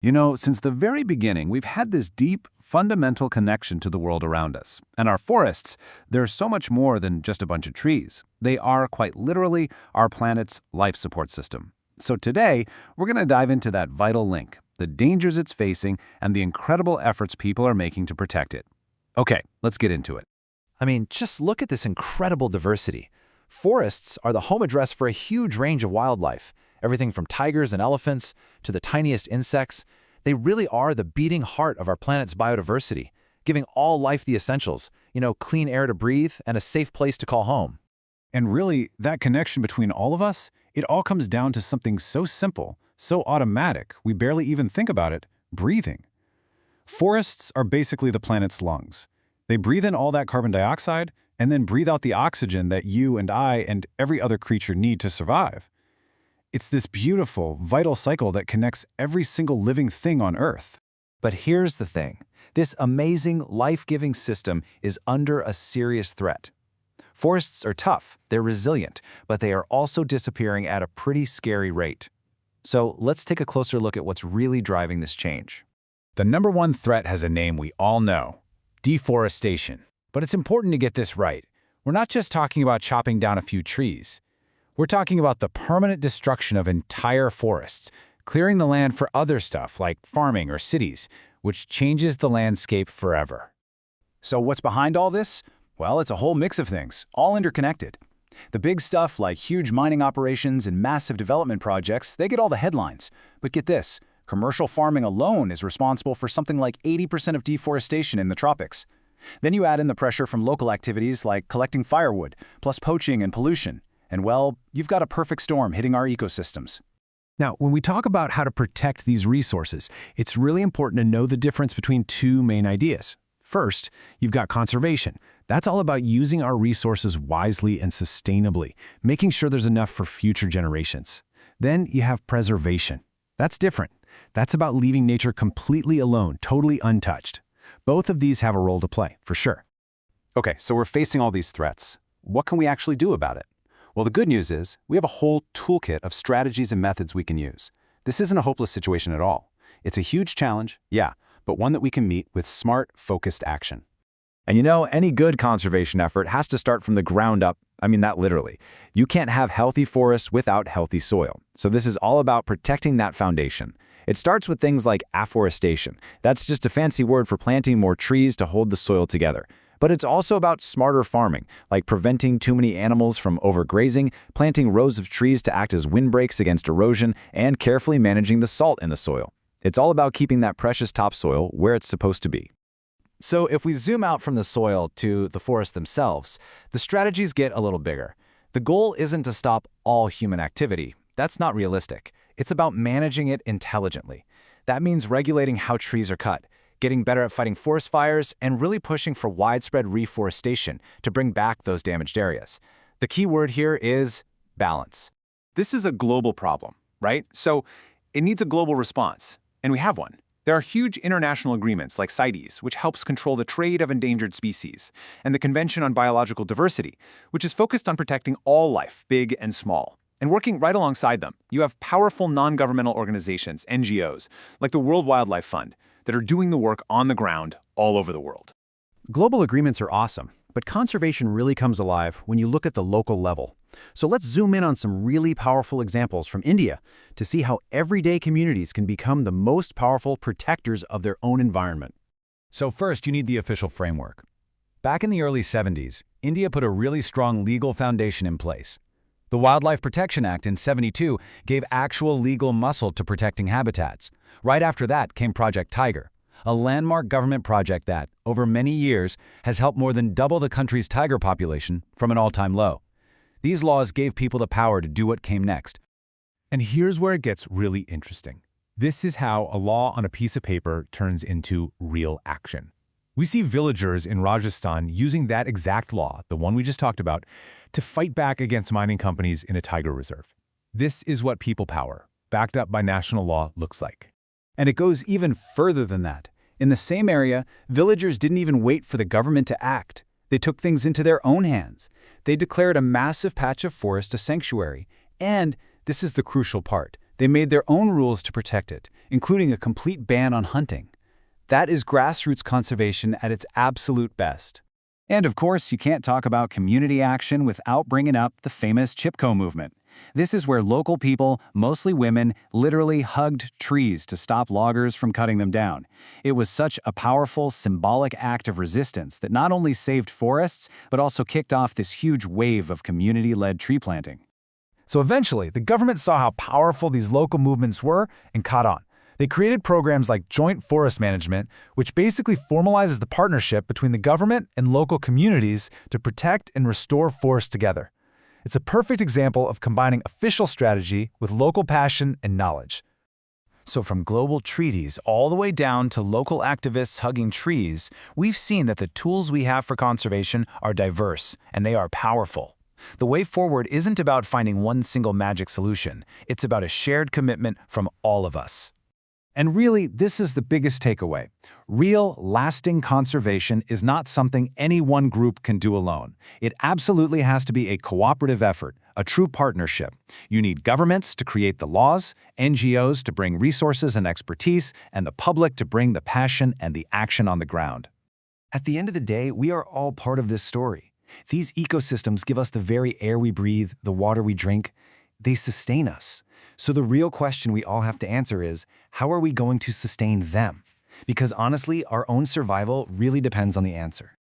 You know, since the very beginning, we've had this deep, fundamental connection to the world around us. And our forests, they're so much more than just a bunch of trees. They are, quite literally, our planet's life support system. So today, we're going to dive into that vital link, the dangers it's facing, and the incredible efforts people are making to protect it. Okay, let's get into it. I mean, just look at this incredible diversity. Forests are the home address for a huge range of wildlife, everything from tigers and elephants to the tiniest insects. They really are the beating heart of our planet's biodiversity, giving all life the essentials, clean air to breathe and a safe place to call home. And really, that connection between all of us, it all comes down to something so simple, so automatic, we barely even think about it: breathing. Forests are basically the planet's lungs. They breathe in all that carbon dioxide and then breathe out the oxygen that you and I and every other creature need to survive. It's this beautiful, vital cycle that connects every single living thing on Earth. But here's the thing. This amazing, life-giving system is under a serious threat. Forests are tough, they're resilient, but they are also disappearing at a pretty scary rate. So let's take a closer look at what's really driving this change. The number one threat has a name we all know: deforestation. But it's important to get this right. We're not just talking about chopping down a few trees. We're talking about the permanent destruction of entire forests, clearing the land for other stuff like farming or cities, which changes the landscape forever. So what's behind all this? Well, it's a whole mix of things, all interconnected. The big stuff like huge mining operations and massive development projects, they get all the headlines. But get this, commercial farming alone is responsible for something like 80% of deforestation in the tropics. Then you add in the pressure from local activities like collecting firewood, plus poaching and pollution. And well, you've got a perfect storm hitting our ecosystems. Now, when we talk about how to protect these resources, it's really important to know the difference between two main ideas. First, you've got conservation. That's all about using our resources wisely and sustainably, making sure there's enough for future generations. Then you have preservation. That's different. That's about leaving nature completely alone, totally untouched. Both of these have a role to play, for sure. Okay, so we're facing all these threats. What can we actually do about it? Well, the good news is we have a whole toolkit of strategies and methods we can use. This isn't a hopeless situation at all. It's a huge challenge, yeah, but one that we can meet with smart, focused action. And any good conservation effort has to start from the ground up. I mean that literally. You can't have healthy forests without healthy soil. So this is all about protecting that foundation. It starts with things like afforestation. That's just a fancy word for planting more trees to hold the soil together. But it's also about smarter farming, like preventing too many animals from overgrazing, planting rows of trees to act as windbreaks against erosion, and carefully managing the salt in the soil. It's all about keeping that precious topsoil where it's supposed to be. So if we zoom out from the soil to the forests themselves, the strategies get a little bigger. The goal isn't to stop all human activity. That's not realistic. It's about managing it intelligently. That means regulating how trees are cut, getting better at fighting forest fires, and really pushing for widespread reforestation to bring back those damaged areas. The key word here is balance. This is a global problem, right? So it needs a global response, and we have one. There are huge international agreements like CITES, which helps control the trade of endangered species, and the Convention on Biological Diversity, which is focused on protecting all life, big and small. And working right alongside them, you have powerful non-governmental organizations, NGOs, like the World Wildlife Fund, that are doing the work on the ground all over the world. Global agreements are awesome, but conservation really comes alive when you look at the local level. So let's zoom in on some really powerful examples from India to see how everyday communities can become the most powerful protectors of their own environment. So first, you need the official framework. Back in the early 70s, India put a really strong legal foundation in place. The Wildlife Protection Act in '72 gave actual legal muscle to protecting habitats. Right after that came Project Tiger, a landmark government project that, over many years, has helped more than double the country's tiger population from an all-time low. These laws gave people the power to do what came next. And here's where it gets really interesting. This is how a law on a piece of paper turns into real action. We see villagers in Rajasthan using that exact law, the one we just talked about, to fight back against mining companies in a tiger reserve. This is what people power, backed up by national law, looks like. And it goes even further than that. In the same area, villagers didn't even wait for the government to act. They took things into their own hands. They declared a massive patch of forest a sanctuary. And, this is the crucial part, they made their own rules to protect it. including a complete ban on hunting. That is grassroots conservation at its absolute best. And of course, you can't talk about community action without bringing up the famous Chipko movement. This is where local people, mostly women, literally hugged trees to stop loggers from cutting them down. It was such a powerful, symbolic act of resistance that not only saved forests, but also kicked off this huge wave of community-led tree planting. So eventually, the government saw how powerful these local movements were and caught on. They created programs like Joint Forest Management, which basically formalizes the partnership between the government and local communities to protect and restore forests together. It's a perfect example of combining official strategy with local passion and knowledge. So from global treaties all the way down to local activists hugging trees, we've seen that the tools we have for conservation are diverse and they are powerful. The way forward isn't about finding one single magic solution. It's about a shared commitment from all of us. And really, this is the biggest takeaway. Real, lasting conservation is not something any one group can do alone. It absolutely has to be a cooperative effort, a true partnership. You need governments to create the laws, NGOs to bring resources and expertise, and the public to bring the passion and the action on the ground. At the end of the day, we are all part of this story. These ecosystems give us the very air we breathe, the water we drink. They sustain us. So the real question we all have to answer is, how are we going to sustain them? Because honestly, our own survival really depends on the answer.